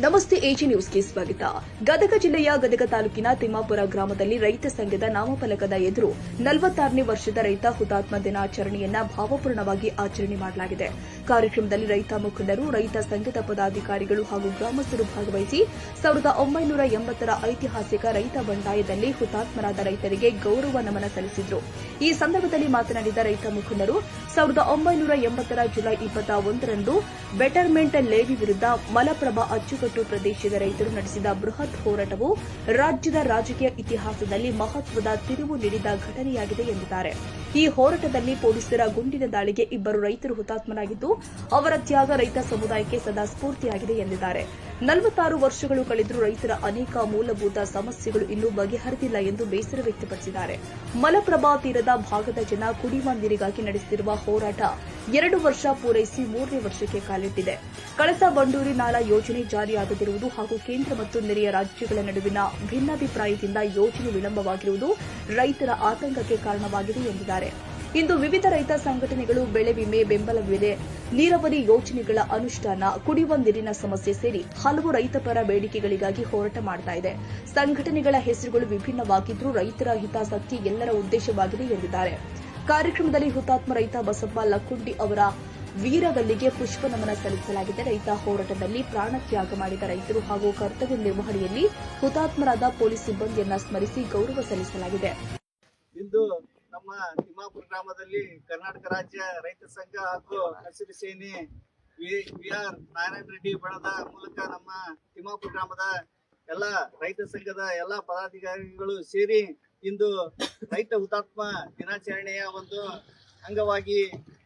ನಮಸ್ತೆ ಎಜಿ ನ್ಯೂಸ್ಗೆ ಸ್ವಾಗತ. ಗದಗ ಜಿಲ್ಲೆಯ ಗದಗ ತಾಲೂಕಿನ ತಿಮ್ಮಾಪುರ ಗ್ರಾಮದಲ್ಲಿ ರೈತ ಸಂಘದ ನಾಮಫಲಕದ ಎದುರು 46ನೇ ವರ್ಷದ ರೈತ ಹುತಾತ್ಮ ದಿನಾಚರಣೆಯನ್ನ ಭಾವಪೂರ್ಣವಾಗಿ ಆಚರಣೆ ಮಾಡಲಾಗಿದೆ. ಕಾರ್ಯಕ್ರಮದಲ್ಲಿ ರೈತ ಮುಖಂಡರು, ರೈತ ಸಂಘದ ಪದಾಧಿಕಾರಿಗಳು ಹಾಗೂ ಗ್ರಾಮಸ್ಥರು ಭಾಗವಹಿಸಿ 1980ರ ಐತಿಹಾಸಿಕ ರೈತ ಬಂಡಾಯದಲ್ಲಿ ಹುತಾತ್ಮರಾದ ರೈತರಿಗೆ ಗೌರವ ನಮನ ಸಲ್ಲಿಸಿದರು. ಈ ಸಂದರ್ಭದಲ್ಲಿ ಮಾತನಾಡಿದ ರೈತ ಮುಖಂಡರು, 1980ರ ಜುಲೈ 21ರಂದು ಬೆಟರ್ಮೆಂಟ್ ಲೇವಿ ವಿರುದ್ಧ ಮಲಪ್ರಭಾ ಅಚ್ಚುಕಟ್ಟು ಪ್ರದೇಶದ ರೈತರು ನಡೆಸಿದ ಬೃಹತ್ ಹೋರಾಟವು ರಾಜ್ಯದ ರಾಜಕೀಯ ಇತಿಹಾಸದಲ್ಲಿ ಮಹತ್ವದ ತಿರುವು ನೀಡಿದ ಘಟನೆಯಾಗಿದೆ ಎಂದಿದ್ದಾರೆ. ಈ ಹೋರಾಟದಲ್ಲಿ ಪೊಲೀಸರ ಗುಂಡಿನ ದಾಳಿಗೆ 2 ರೈತರು ಹುತಾತ್ಮರಾಗಿದ್ದು, ಅವರ ತ್ಯಾಗ ರೈತ ಸಮುದಾಯಕ್ಕೆ ಸದಾ ಸ್ಫೂರ್ತಿಯಾಗಿದೆ ಎಂದಿದ್ದಾರೆ. 46 ವರ್ಷಗಳು ಕಳೆದರೂ ರೈತರ ಅನೇಕ ಮೂಲಭೂತ ಸಮಸ್ಯೆಗಳು ಇನ್ನೂ ಬಗೆಹರಿದಿಲ್ಲ ಎಂದು ಬೇಸರ ವ್ಯಕ್ತಪಡಿಸಿದ್ದಾರೆ. ಮಲಪ್ರಭಾ ತೀರದ ಭಾಗದ ಜನ ಕುಡಿಯುವ ನೀರಿಗಾಗಿ ನಡೆಸುತ್ತಿರುವ ಹೋರಾಟ 2 ವರ್ಷ ಪೂರೈಸಿ 3ನೇ ವರ್ಷಕ್ಕೆ ಕಾಲಿಟ್ಟಿದೆ. ಕಳಸಾ ಬಂಡೂರಿ ನಾಲಾ ಯೋಜನೆ ಜಾರಿಯಾಗದಿರುವುದು ಹಾಗೂ ಕೇಂದ್ರ ಮತ್ತು ನೆರೆಯ ರಾಜ್ಯಗಳ ನಡುವಿನ ಭಿನ್ನಾಭಿಪ್ರಾಯದಿಂದ ಯೋಜನೆ ವಿಳಂಬವಾಗಿರುವುದು ರೈತರ ಆತಂಕಕ್ಕೆ ಕಾರಣವಾಗಿದೆ ಎಂದಿದ್ದಾರೆ. ಇಂದು ವಿವಿಧ ರೈತ ಸಂಘಟನೆಗಳು ಬೆಳೆ ವಿಮೆ, ಬೆಂಬಲ ಬೆಲೆ, ನೀರಾವರಿ ಯೋಜನೆಗಳ ಅನುಷ್ಠಾನ, ಕುಡಿಯುವ ನೀರಿನ ಸಮಸ್ಯೆ ಸೇರಿ ಹಲವು ರೈತಪರ ಬೇಡಿಕೆಗಳಿಗಾಗಿ ಹೋರಾಟ ಮಾಡ್ತಾ ಇದೆ. ಸಂಘಟನೆಗಳ ಹೆಸರುಗಳು ವಿಭಿನ್ನವಾಗಿದ್ದರೂ ರೈತರ ಹಿತಾಸಕ್ತಿ ಎಲ್ಲರ ಉದ್ದೇಶವಾಗಿದೆ ಎಂದಿದ್ದಾರೆ. ಕಾರ್ಯಕ್ರಮದಲ್ಲಿ ಹುತಾತ್ಮ ರೈತ ಬಸಪ್ಪ ಲಕ್ಕುಂಡಿ ಅವರ ವೀರಗಲ್ಲಿಗೆ ಪುಷ್ಪ ನಮನ ಸಲ್ಲಿಸಲಾಗಿದೆ. ರೈತ ಹೋರಾಟದಲ್ಲಿ ಪ್ರಾಣ ತ್ಯಾಗ ಮಾಡಿದ ರೈತರು ಹಾಗೂ ಕರ್ತವ್ಯ ನಿರ್ವಹಣೆಯಲ್ಲಿ ಹುತಾತ್ಮರಾದ ಪೊಲೀಸ್ ಸಿಬ್ಬಂದಿಯನ್ನ ಸ್ಮರಿಸಿ ಗೌರವ ಸಲ್ಲಿಸಲಾಗಿದೆ. ಇಂದು ನಮ್ಮ ತಿಮ್ಮಾಪುರ ಗ್ರಾಮದಲ್ಲಿ ಕರ್ನಾಟಕ ರಾಜ್ಯ ರೈತ ಸಂಘ ಹಾಗೂ ಹಸಿರು ಸೇನೆ ವಿಆರ್ ನಾರಾಯಣ ರೆಡ್ಡಿ ಬಣದ ಮೂಲಕ ನಮ್ಮ ತಿಮ್ಮಾಪುರ ಗ್ರಾಮದ ಎಲ್ಲ ರೈತ ಸಂಘದ ಎಲ್ಲ ಪದಾಧಿಕಾರಿಗಳು ಸೇರಿ ಇಂದು ರೈತ ಹುತಾತ್ಮ ದಿನಾಚರಣೆಯ ಒಂದು ಅಂಗವಾಗಿ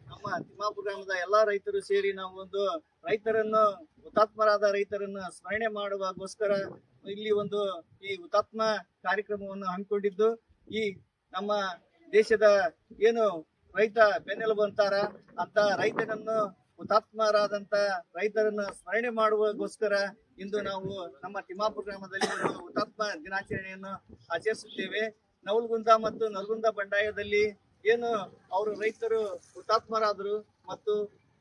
ನಮ್ಮ ತಿಮ್ಮಾಪುರ ಗ್ರಾಮದ ಎಲ್ಲಾ ರೈತರು ಸೇರಿ ನಾವು ಒಂದು ರೈತರನ್ನು, ಹುತಾತ್ಮರಾದ ರೈತರನ್ನು ಸ್ಮರಣೆ ಮಾಡುವಗೋಸ್ಕರ ಇಲ್ಲಿ ಒಂದು ಈ ಹುತಾತ್ಮ ಕಾರ್ಯಕ್ರಮವನ್ನು ಹಮ್ಮಿಕೊಂಡಿದ್ದು, ಈ ನಮ್ಮ ದೇಶದ ಏನು ರೈತ ಬೆನ್ನೆಲುಬು ಅಂತಾರ ಅಂತ ರೈತನನ್ನು, ಹುತಾತ್ಮರಾದಂತ ರೈತರನ್ನು ಸ್ಮರಣೆ ಮಾಡುವಗೋಸ್ಕರ ಇಂದು ನಾವು ನಮ್ಮ ತಿಮ್ಮಾಪುರ ಗ್ರಾಮದಲ್ಲಿ ಒಂದು ಹುತಾತ್ಮ ದಿನಾಚರಣೆಯನ್ನು ಆಚರಿಸುತ್ತೇವೆ. ನವಲಗುಂದ ಮತ್ತು ನರಗುಂದ ಬಂಡಾಯದಲ್ಲಿ ಏನು ಅವರು ರೈತರು ಹುತಾತ್ಮರಾದರು ಮತ್ತು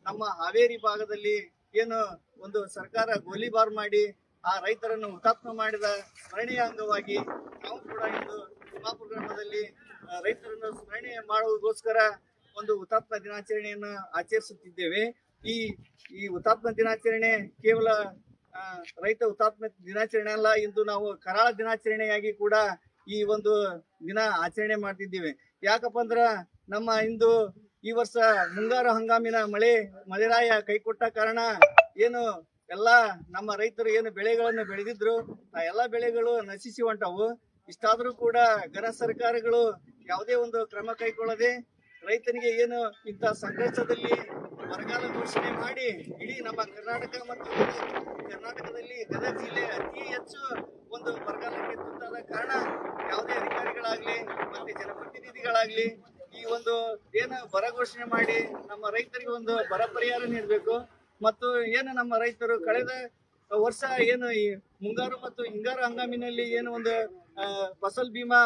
ನಮ್ಮ ಹಾವೇರಿ ಭಾಗದಲ್ಲಿ ಏನು ಒಂದು ಸರ್ಕಾರ ಗೋಲಿಬಾರ್ ಮಾಡಿ ಆ ರೈತರನ್ನು ಹುತಾತ್ಮ ಮಾಡಿದ ಸ್ಮರಣೆಯ ಅಂಗವಾಗಿ ನಾವು ಕೂಡ ಇಂದು ತಿಮ್ಮಾಪುರ ಗ್ರಾಮದಲ್ಲಿ ರೈತರನ್ನು ಸ್ಮರಣೆ ಮಾಡುವುದಕ್ಕೋಸ್ಕರ ಒಂದು ಹುತಾತ್ಮ ದಿನಾಚರಣೆಯನ್ನು ಆಚರಿಸುತ್ತಿದ್ದೇವೆ. ಈ ಹುತಾತ್ಮ ದಿನಾಚರಣೆ ಕೇವಲ ರೈತ ಹುತಾತ್ಮ ದಿನಾಚರಣೆ ಅಲ್ಲ, ಇಂದು ನಾವು ಕರಾಳ ದಿನಾಚರಣೆಯಾಗಿ ಕೂಡ ಈ ಒಂದು ದಿನ ಆಚರಣೆ ಮಾಡ್ತಿದ್ದೀವಿ. ಯಾಕಪ್ಪ ಅಂದ್ರ ನಮ್ಮ ಇಂದು ಈ ವರ್ಷ ಮುಂಗಾರು ಹಂಗಾಮಿನ ಮಳೆರಾಯ ಕೈಕೊಟ್ಟ ಕಾರಣ ಏನು ಎಲ್ಲಾ ನಮ್ಮ ರೈತರು ಏನು ಬೆಳೆಗಳನ್ನು ಬೆಳೆದಿದ್ರು ಆ ಎಲ್ಲಾ ಬೆಳೆಗಳು ನಶಿಸಿ ಹೊಂಟವು. ಇಷ್ಟಾದ್ರೂ ಕೂಡ ಘನ ಸರ್ಕಾರಗಳು ಯಾವುದೇ ಒಂದು ಕ್ರಮ ಕೈಗೊಳ್ಳದೆ ರೈತನಿಗೆ ಏನು ಇಂಥ ಸಂಘರ್ಷದಲ್ಲಿ ಬರಗಾಲ ಘೋಷಣೆ ಮಾಡಿ ಇಡೀ ನಮ್ಮ ಕರ್ನಾಟಕ ಮತ್ತು ಕರ್ನಾಟಕದಲ್ಲಿ ಗದಗ ಜಿಲ್ಲೆ ಅತಿ ಹೆಚ್ಚು ಒಂದು ಬರಗಾಲಕ್ಕೆ ತುತ್ತಾದ ಕಾರಣ ಯಾವುದೇ ಅಧಿಕಾರಿಗಳಾಗ್ಲಿ ಮತ್ತೆ ಜನಪ್ರತಿನಿಧಿಗಳಾಗ್ಲಿ ಈ ಒಂದು ಏನು ಬರ ಘೋಷಣೆ ಮಾಡಿ ನಮ್ಮ ರೈತರಿಗೆ ಒಂದು ಬರ ಪರಿಹಾರ ನೀಡಬೇಕು. ಮತ್ತು ಏನು ನಮ್ಮ ರೈತರು ಕಳೆದ ವರ್ಷ ಏನು ಈ ಮುಂಗಾರು ಮತ್ತು ಹಿಂಗಾರು ಹಂಗಾಮಿನಲ್ಲಿ ಏನು ಒಂದು ಫಸಲ್ ಬಿಮಾ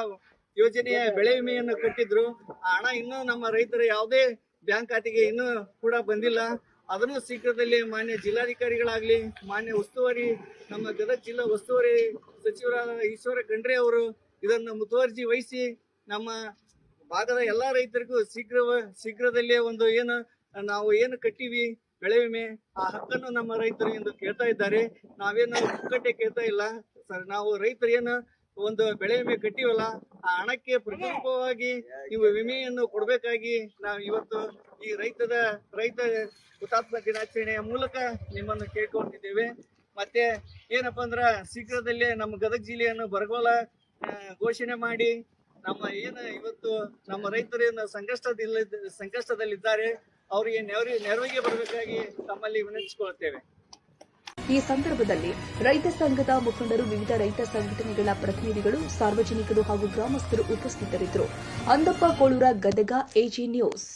ಯೋಜನೆಯ ಬೆಳೆ ವಿಮೆಯನ್ನು ಕಟ್ಟಿದ್ರು, ಆ ಹಣ ಇನ್ನೂ ನಮ್ಮ ರೈತರ ಯಾವುದೇ ಬ್ಯಾಂಕ್ ಖಾತೆಗೆ ಇನ್ನೂ ಕೂಡ ಬಂದಿಲ್ಲ. ಅದನ್ನು ಶೀಘ್ರದಲ್ಲಿ ಮಾನ್ಯ ಜಿಲ್ಲಾಧಿಕಾರಿಗಳಾಗ್ಲಿ, ಮಾನ್ಯ ಉಸ್ತುವಾರಿ ನಮ್ಮ ಗದಗ ಜಿಲ್ಲಾ ಉಸ್ತುವಾರಿ ಸಚಿವರಾದ ಈಶ್ವರ ಖಂಡ್ರೆ ಅವರು ಇದನ್ನು ಮುತುವರ್ಜಿ ವಹಿಸಿ ನಮ್ಮ ಭಾಗದ ಎಲ್ಲಾ ರೈತರಿಗೂ ಶೀಘ್ರದಲ್ಲೇ ಒಂದು ನಾವು ಏನು ಕಟ್ಟಿವಿ ಬೆಳೆ ವಿಮೆ ಆ ಹಕ್ಕನ್ನು ನಮ್ಮ ರೈತರು ಎಂದು ಕೇಳ್ತಾ ಇದ್ದಾರೆ. ನಾವೇನು ಪುಕ್ಕಟ್ಟೆ ಕೇಳ್ತಾ ಇಲ್ಲ ಸರ್. ನಾವು ರೈತರು ಏನು ಒಂದು ಬೆಳೆ ವಿಮೆ ಕಟ್ಟಿವಲ್ಲ ಆ ಹಣಕ್ಕೆ ಪ್ರತಿರೂಪವಾಗಿ ನೀವು ವಿಮೆಯನ್ನು ಕೊಡಬೇಕಾಗಿ ನಾವು ಇವತ್ತು ಈ ರೈತ ಹುತಾತ್ಮ ದಿನಾಚರಣೆಯ ಮೂಲಕ ನಿಮ್ಮನ್ನು ಕೇಳ್ಕೊಳ್ತಿದ್ದೇವೆ. ಮತ್ತೆ ಏನಪ್ಪಾ ಅಂದ್ರ ಶೀಘ್ರದಲ್ಲೇ ನಮ್ಮ ಗದಗ ಜಿಲ್ಲೆಯನ್ನು ಬರಗಾಲ ಘೋಷಣೆ ಮಾಡಿ ನಮ್ಮ ಏನು ಇವತ್ತು ನಮ್ಮ ರೈತರು ಏನು ಸಂಕಷ್ಟದಲ್ಲಿದ್ದಾರೆ ಅವರಿಗೆ ನೆರವಿಗೆ ಬರಬೇಕಾಗಿ ತಮ್ಮಲ್ಲಿ ವಿನಂತಿಸಿಕೊಳ್ಳುತ್ತೇವೆ. ಈ ಸಂದರ್ಭದಲ್ಲಿ ರೈತ ಸಂಘದ ಮುಖಂಡರು, ವಿವಿಧ ರೈತ ಸಂಘಟನೆಗಳ ಪ್ರತಿನಿಧಿಗಳು, ಸಾರ್ವಜನಿಕರು ಹಾಗೂ ಗ್ರಾಮಸ್ಥರು ಉಪಸ್ಥಿತರಿದ್ದರು. Andappa Kolur, Gadag, AG news.